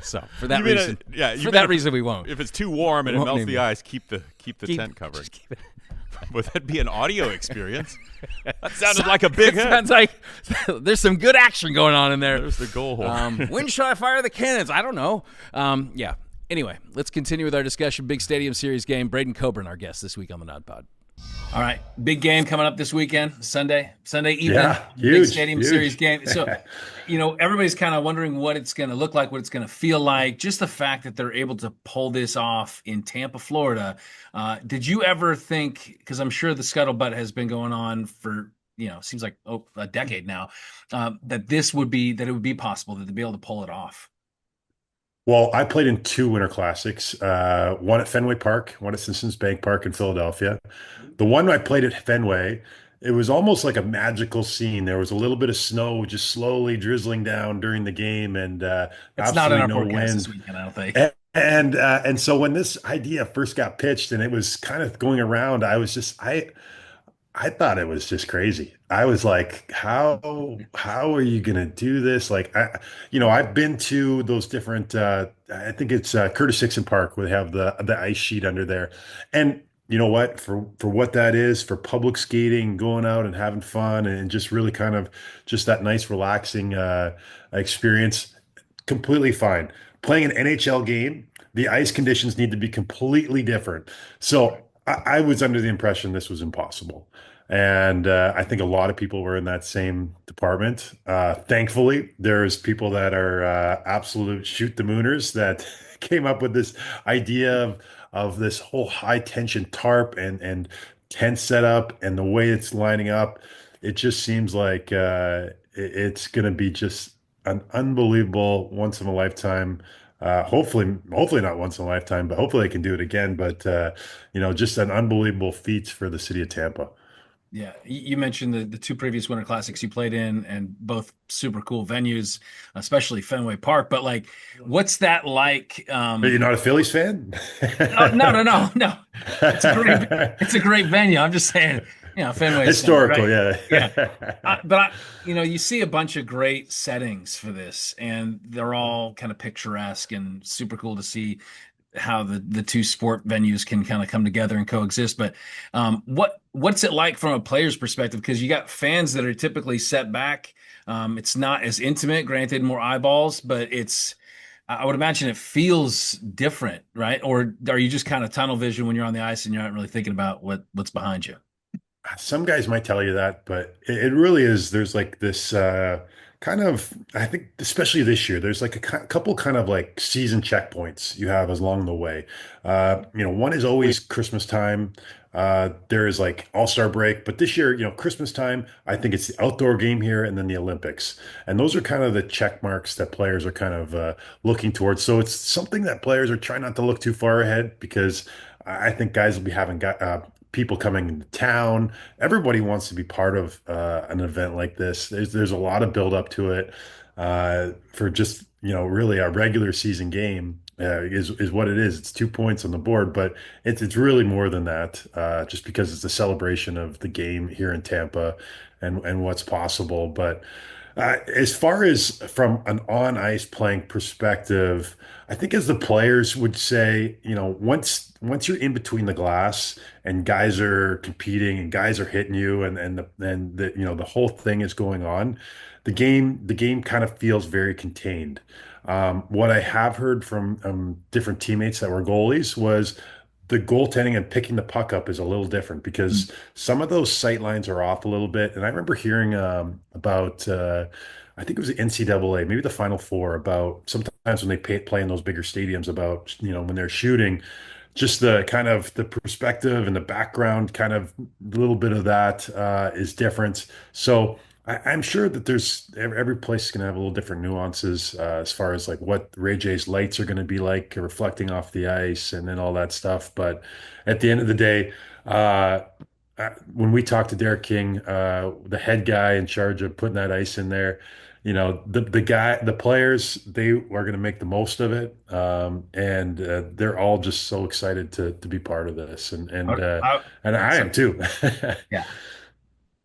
So for that reason, reason we won't. If it's too warm and it melts the ice, keep the tent covered. Just keep it. Would that be an audio experience? That sounded like a big hit. Sounds like there's some good action going on in there. There's the goal. When should I fire the cannons? I don't know. Yeah. Anyway, let's continue with our discussion. Big Stadium Series game. Braydon Coburn, our guest this week on the Nod Pod. All right, big game coming up this weekend, Sunday evening. Yeah, big Stadium Series game. So, everybody's kind of wondering what it's going to look like, what it's going to feel like. Just the fact that they're able to pull this off in Tampa, Florida. Did you ever think? Because I'm sure the scuttlebutt has been going on for seems like a decade now. That it would be possible that they'd be able to pull it off. Well, I played in two Winter Classics, one at Fenway Park, one at Citizens Bank Park in Philadelphia. The one I played at Fenway, it was almost like a magical scene. There was a little bit of snow just slowly drizzling down during the game, and it's not in our no forecast wind. This weekend, I don't think. And so when this idea first got pitched and it was kind of going around, I thought it was just crazy. I was like, how are you gonna do this? Like, I've been to those different. I think it's Curtis Dixon Park where they have the ice sheet under there, and you know what? For what that is, for public skating, going out and having fun, and just really kind of just that nice, relaxing experience, completely fine. Playing an NHL game, the ice conditions need to be completely different. So I was under the impression this was impossible. And I think a lot of people were in that same department. Thankfully, there's people that are absolute shoot the mooners that came up with this idea of this whole high tension tarp and tent setup and the way it's lining up. It just seems like it's going to be just an unbelievable once in a lifetime. Hopefully not once in a lifetime, but hopefully they can do it again. But just an unbelievable feat for the city of Tampa. Yeah, you mentioned the two previous Winter Classics you played in, and both super cool venues, especially Fenway Park. But like, what's that like? Are you not a Phillies fan? No. It's a great venue. I'm just saying, Fenway Historical, right? yeah. But you see a bunch of great settings for this, and they're all kind of picturesque and super cool to see how the two sport venues can kind of come together and coexist. But what's it like from a player's perspective? Because you got fans that are typically set back. It's not as intimate, granted, more eyeballs, but I would imagine it feels different, right? Or are you just kind of tunnel vision when you're on the ice and you're not really thinking about what's behind you? Some guys might tell you that, but it really is. There's like this kind of, I think, especially this year, there's like a couple kind of like season checkpoints you have along the way. One is always Christmas time. There is like All-Star break, but this year, Christmas time, I think it's the outdoor game here and then the Olympics. And those are kind of the check marks that players are kind of looking towards. So it's something that players are trying not to look too far ahead because I think guys will be having people coming into town. Everybody wants to be part of an event like this. There's a lot of build up to it for just really a regular season game is what it is. It's 2 points on the board, but it's really more than that. Just because it's a celebration of the game here in Tampa and what's possible. But as far as from an on ice playing perspective, I think as the players would say, once you're in between the glass and guys are competing and guys are hitting you and the whole thing is going on, the game kind of feels very contained. What I have heard from different teammates that were goalies was the goaltending and picking the puck up is a little different because some of those sight lines are off a little bit. And I remember hearing about, I think it was the NCAA, maybe the Final Four, about sometimes when they play in those bigger stadiums about, when they're shooting, just the kind of the perspective and the background, kind of a little bit of that is different. So I'm sure that there's every place is going to have a little different nuances as far as like what Ray J's lights are going to be like reflecting off the ice and then all that stuff. But at the end of the day, uh, when we talked to Derek King, the head guy in charge of putting that ice in there, the players, they are going to make the most of it, and they're all just so excited to be part of this, and I am too. Yeah.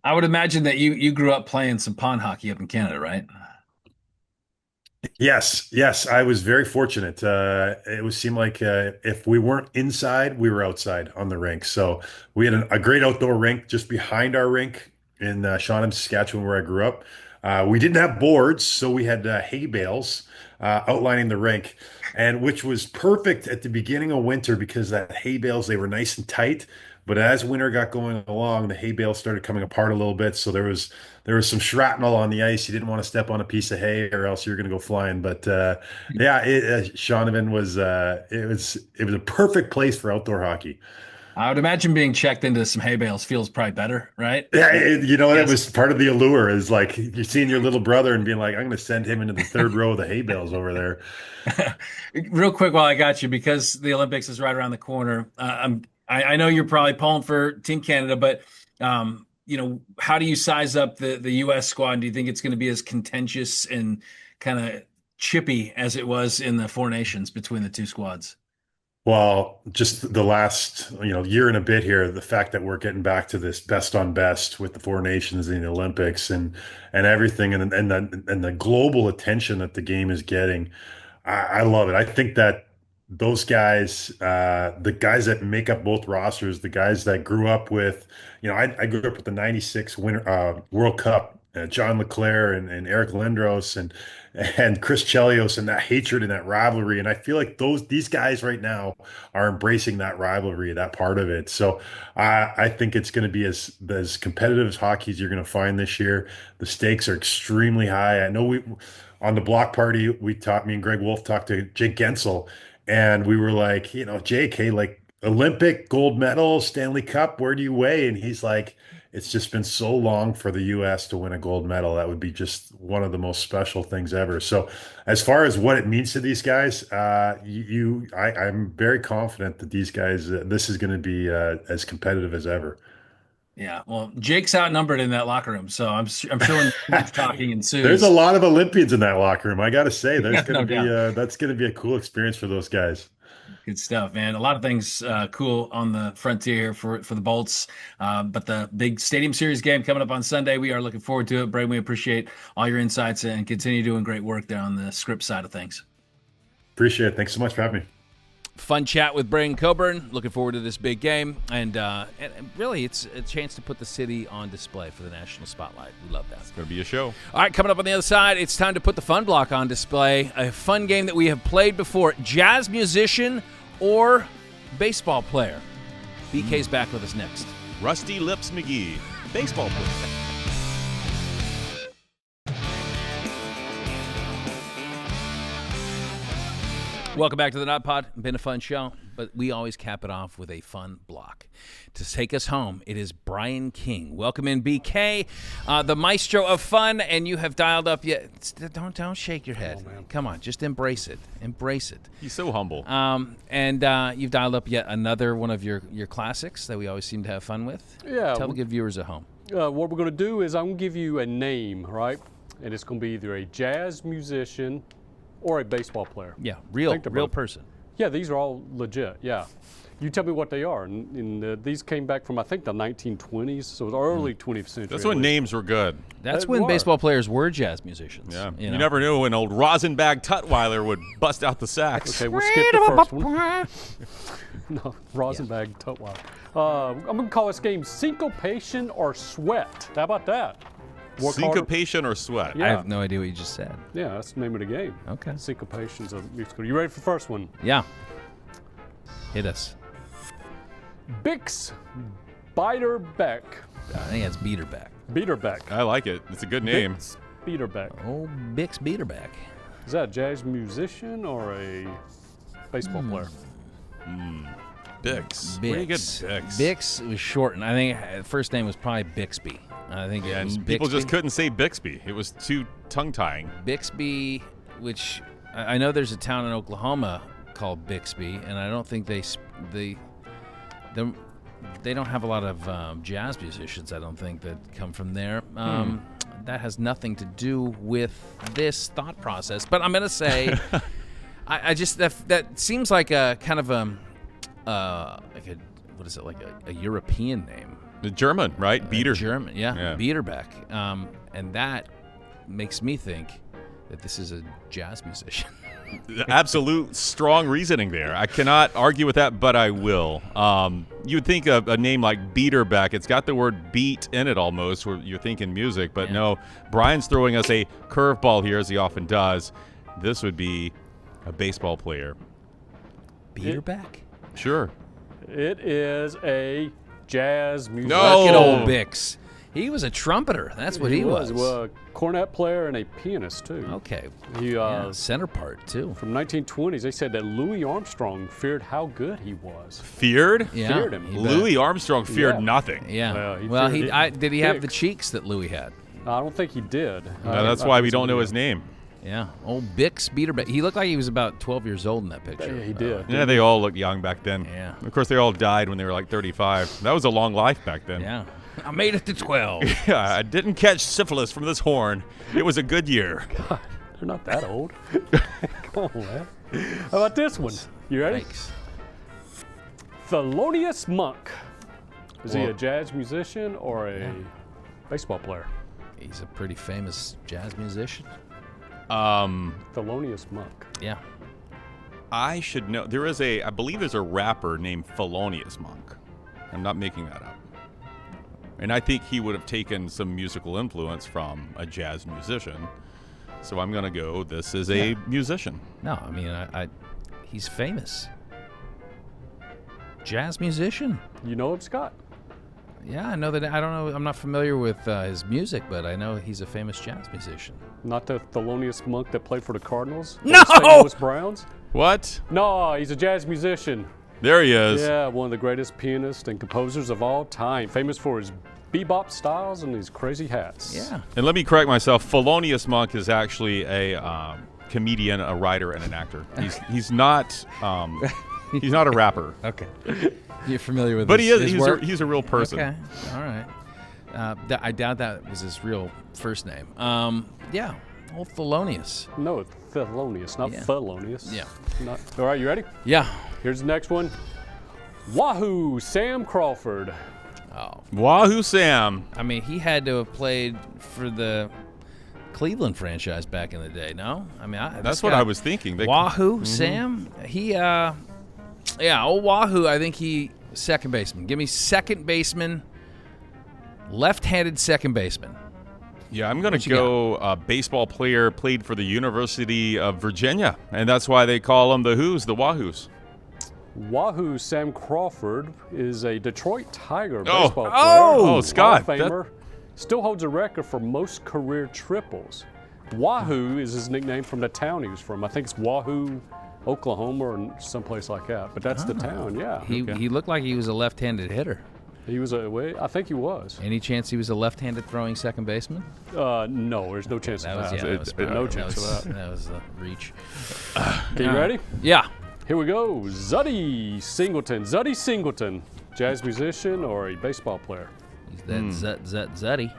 I would imagine that you grew up playing some pond hockey up in Canada, right? Yes, I was very fortunate. It would seem like if we weren't inside, we were outside on the rink. So we had a great outdoor rink just behind our rink in Shawinigan, Saskatchewan, where I grew up. We didn't have boards, so we had hay bales outlining the rink, and which was perfect at the beginning of winter because that hay bales they were nice and tight. But as winter got going along, the hay bales started coming apart a little bit. So there was some shrapnel on the ice. You didn't want to step on a piece of hay, or else you're going to go flying. But yeah, Shaunavon was it was a perfect place for outdoor hockey. I would imagine being checked into some hay bales feels probably better, right? Yeah, that Yes. was part of the allure. Is like you're seeing your little brother and being like, I'm going to send him into the third row of the hay bales over there. Real quick while I got you, because the Olympics is right around the corner. I know you're probably pulling for Team Canada, but how do you size up the U.S. squad? Do you think it's going to be as contentious and kind of chippy as it was in the Four Nations between the two squads? Well, just the last, year and a bit here, the fact that we're getting back to this best on best with the Four Nations and the Olympics and everything, and the global attention that the game is getting, I love it. I think that those guys, the guys that make up both rosters, the guys that grew up with, I grew up with the '96 World Cup, John LeClaire and Eric Lindros and Chris Chelios, and that hatred and that rivalry. And I feel like these guys right now are embracing that rivalry, that part of it. So I think it's going to be as competitive as hockey as you're going to find this year. The stakes are extremely high. I know on the block party, me and Greg Wolf talked to Jake Gensel, and we were like, Jake, hey, like Olympic gold medal, Stanley Cup, where do you weigh? And he's like, it's just been so long for the U.S. to win a gold medal. That would be just one of the most special things ever. So as far as what it means to these guys, I'm very confident that these guys, this is going to be as competitive as ever. Yeah, well, Jake's outnumbered in that locker room, so I'm sure when he's talking ensues. There's a lot of Olympians in that locker room. I got to say, there's going to no be that's going to be a cool experience for those guys. Good stuff, man. A lot of things cool on the frontier for the Bolts, but the big Stadium Series game coming up on Sunday, we are looking forward to it. Braydon, we appreciate all your insights and continue doing great work there on the script side of things. Appreciate it. Thanks so much for having me. Fun chat with Braydon Coburn. Looking forward to this big game. And really, it's a chance to put the city on display for the national spotlight. We love that. It's going to be a show. All right, coming up on the other side, it's time to put the fun block on display. A fun game that we have played before. Jazz musician or baseball player? BK's back with us next. Rusty Lips McGee, baseball player. Welcome back to the Not Pod. Been a fun show, but we always cap it off with a fun block. To take us home, it is Brian King. Welcome in, BK, the maestro of fun, and you have dialed up yet. Don't shake your head. Oh, come on, just embrace it. Embrace it. He's so humble. And you've dialed up yet another one of your classics that we always seem to have fun with. Yeah. Tell the good viewers at home. What we're going to do is I'm going to give you a name, right? And it's going to be either a jazz musician or a baseball player. Yeah, real person. Yeah, these are all legit, yeah. You tell me what they are. And these came back from, I think, the 1920s, so the early 20th century. That's when names were good. That's when baseball players were jazz musicians. Yeah, you never knew when old Rosenbag Tutwiler would bust out the sax. Okay, we'll skip the first one. No, Rosenbag Tutwiler. I'm going to call this game Syncopation or Sweat. How about that? Syncopation or Sweat? Yeah. I have no idea what you just said. Yeah, that's the name of the game. Okay. Syncopation's a musical. You ready for the first one? Yeah. Hit us. Bix Beiderbecke. I think that's Beaterback. Beaterback. I like it. It's a good name. Bix Beiderbecke. Oh, Bix Beaterback. Is that a jazz musician or a baseball player? Bix. Where do you get Bix? Bix was shortened. I think the first name was probably Bixby. I think it was Bixby. People just couldn't say Bixby. It was too tongue-tying. Bixby, which I know there's a town in Oklahoma called Bixby, and I don't think they don't have a lot of jazz musicians, I don't think, that come from there. That has nothing to do with this thought process. But I'm going to say, I just that seems like a kind of a European name. The German, right? Beater. German, yeah. Beaterback. And that makes me think that this is a jazz musician. Absolute strong reasoning there. I cannot argue with that, but I will. You would think a name like Beaterback, it's got the word beat in it almost, where you're thinking music, but no. Brian's throwing us a curveball here, as he often does. This would be a baseball player. Beaterback? Sure. It is a jazz musician. No. Look at old Bix. He was a trumpeter. That's what he was. Well, a cornet player and a pianist, too. Okay. He, center part, too. From 1920s, they said that Louis Armstrong feared how good he was. Feared? Yeah. Feared him. Louis Armstrong feared nothing. Yeah. Did he have the cheeks that Louis had? I don't think he did. That's why we don't know his name. Yeah, old Bix Beaterback. He looked like he was about 12 years old in that picture. Yeah, he did. Yeah, they all looked young back then. Yeah. Of course, they all died when they were like 35. That was a long life back then. Yeah. I made it to 12. Yeah, I didn't catch syphilis from this horn. It was a good year. God. They're not that old. Come on, man. How about this one? You ready? Yikes. Thelonious Monk. Is he a jazz musician or a baseball player? He's a pretty famous jazz musician. Thelonious Monk. Yeah. I should know. I believe there's a rapper named Thelonious Monk. I'm not making that up. And I think he would have taken some musical influence from a jazz musician. So I'm going to go, this is a musician. No, I mean, he's famous. Jazz musician. You know him, Scott? Yeah, I know that. I don't know. I'm not familiar with his music, but I know he's a famous jazz musician. Not the Thelonious Monk that played for the Cardinals? No! The St. Louis Browns? What? No, he's a jazz musician. There he is. Yeah, one of the greatest pianists and composers of all time. Famous for his bebop styles and these crazy hats. Yeah. And let me correct myself. Thelonious Monk is actually a comedian, a writer, and an actor. He's not he's not a rapper. Okay. You're familiar with But his work? he's a real person. Okay. All right. I doubt that was his real first name. Yeah. Old Thelonious. No, Thelonious, not Thelonious. Yeah. All right, you ready? Yeah. Here's the next one. Wahoo, Sam Crawford. Oh. Wahoo Sam. I mean, he had to have played for the Cleveland franchise back in the day, no? I mean, That's what I was thinking. Wahoo, Sam? He, old Wahoo, I think second baseman. Give me second baseman, left-handed second baseman. Yeah, I'm going to go a baseball player, played for the University of Virginia, and that's why they call them the Wahoos. Wahoo Sam Crawford is a Detroit Tiger baseball player. Oh, Scott. Hall of Famer. Still holds a record for most career triples. Wahoo is his nickname from the town he was from. I think it's Wahoo, Oklahoma, or someplace like that. But that's the town, yeah. He looked like he was a left-handed hitter. He was I think he was. Any chance he was a left-handed throwing second baseman? No, there's no chance of that. No chance of that. That was a reach. Okay, you ready? Yeah. Here we go. Zuddy Singleton. Zuddy Singleton, jazz musician or a baseball player? He's that Zuddy.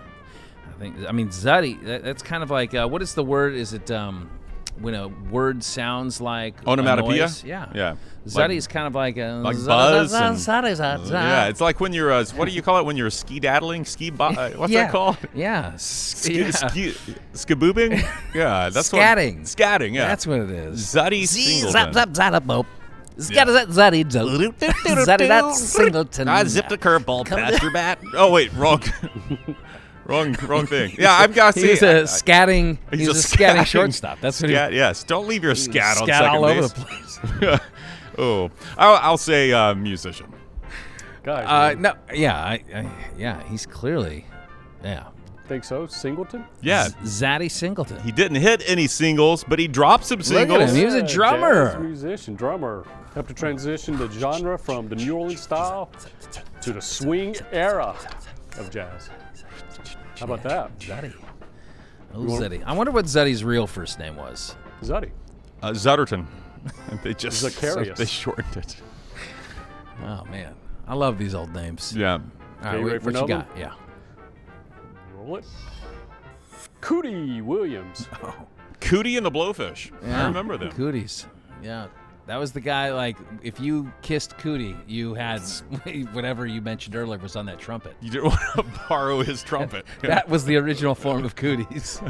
I mean, Zuddy, that's kind of like, what is the word? Is it when a word sounds like onomatopoeia? Yeah. Zuddy is kind of like a buzz. Yeah, it's like when you're what do you call it when you're ski-daddling? What's that called? Yeah. Skiboobing? Yeah, that's Scatting. Scatting, yeah. That's what it is. Zuddy Singleton. Zuddy Singleton. I zipped a curveball past your bat. Oh, wait, wrong. Wrong thing. Yeah, I've got to say. He's a scatting shortstop. That's what Yes, don't leave your scat on scat second all base. over the place. Oh, I'll say musician. Guys, no, yeah, he's clearly, think so? Singleton? Yeah. Zaddy Singleton. He didn't hit any singles, but he dropped some singles. Look at him. He was a drummer. Jazz musician, drummer. Helped to transition the genre from the New Orleans style to the swing era of jazz. How about that? Zuddy. Oh, Zuddy. I wonder what Zuddy's real first name was. Zuddy. Zutterton. They just Zacharias. They shortened it. Oh, man. I love these old names. Yeah. All right, ready for what you another got? Yeah. Roll it. Cootie Williams. Oh. Cootie and the Blowfish. I remember them. Cooties. Yeah. That was the guy, like, if you kissed Cootie, you had whatever you mentioned earlier was on that trumpet. You didn't want to borrow his trumpet. That was the original form of Cooties.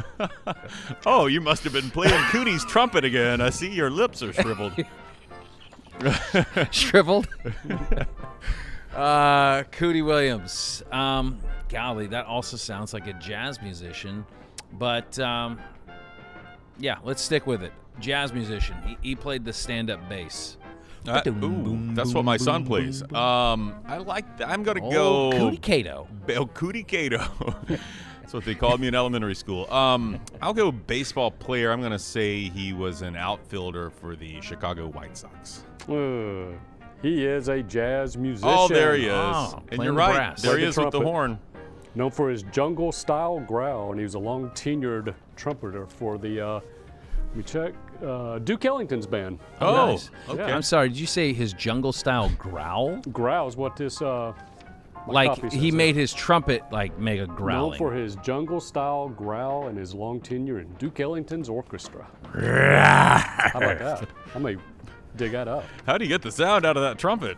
Oh, you must have been playing Cootie's trumpet again. I see your lips are shriveled. Shriveled? Cootie Williams. Golly, that also sounds like a jazz musician. But, yeah, let's stick with it. Jazz musician. He played the stand-up bass. That's what my son plays. I like that. I'm going to go... Cootie Cato. Cootie Cato. That's what they called me in elementary school. I'll go baseball player. I'm going to say he was an outfielder for the Chicago White Sox. He is a jazz musician. Oh, there he is. Oh, and you're right. brass. There he Played is the with the trumpet. horn. Known for his jungle-style growl, and he was a long-tenured trumpeter for the, Duke Ellington's band. Oh, nice. okay. I'm sorry, did you say his jungle-style growl? Growl is what this Like he made his trumpet like make a growling. Known for his jungle-style growl and his long tenure in Duke Ellington's orchestra. How about that? I may dig that up. How do you get the sound out of that trumpet?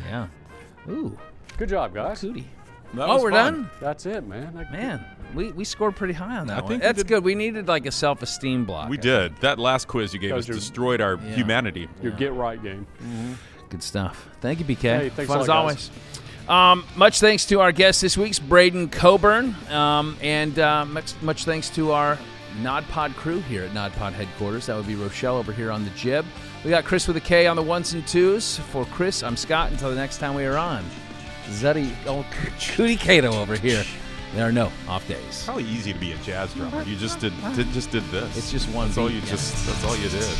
Yeah. Ooh. Good job, guys. Cootie. That We're fun. done? That's it, man. Man, we scored pretty high on that one. think we That's did- good. We needed like a self-esteem block. We did. That last quiz you gave us destroyed our humanity. Your get-right game. Good stuff. Thank you, BK. Hey, thanks Fun a as lot, always. guys. Much thanks to our guest this week's Braydon Coburn, and much thanks to our NodPod crew here at NodPod headquarters. That would be Rochelle over here on the jib. We got Chris with a K on the ones and twos. For Chris, I'm Scott. Until the next time we are on, Zutty, Judy Cato over here. There are no off days. Probably easy to be a jazz drummer. You just did this. It's just one That's all beat, you yeah. That's all you did.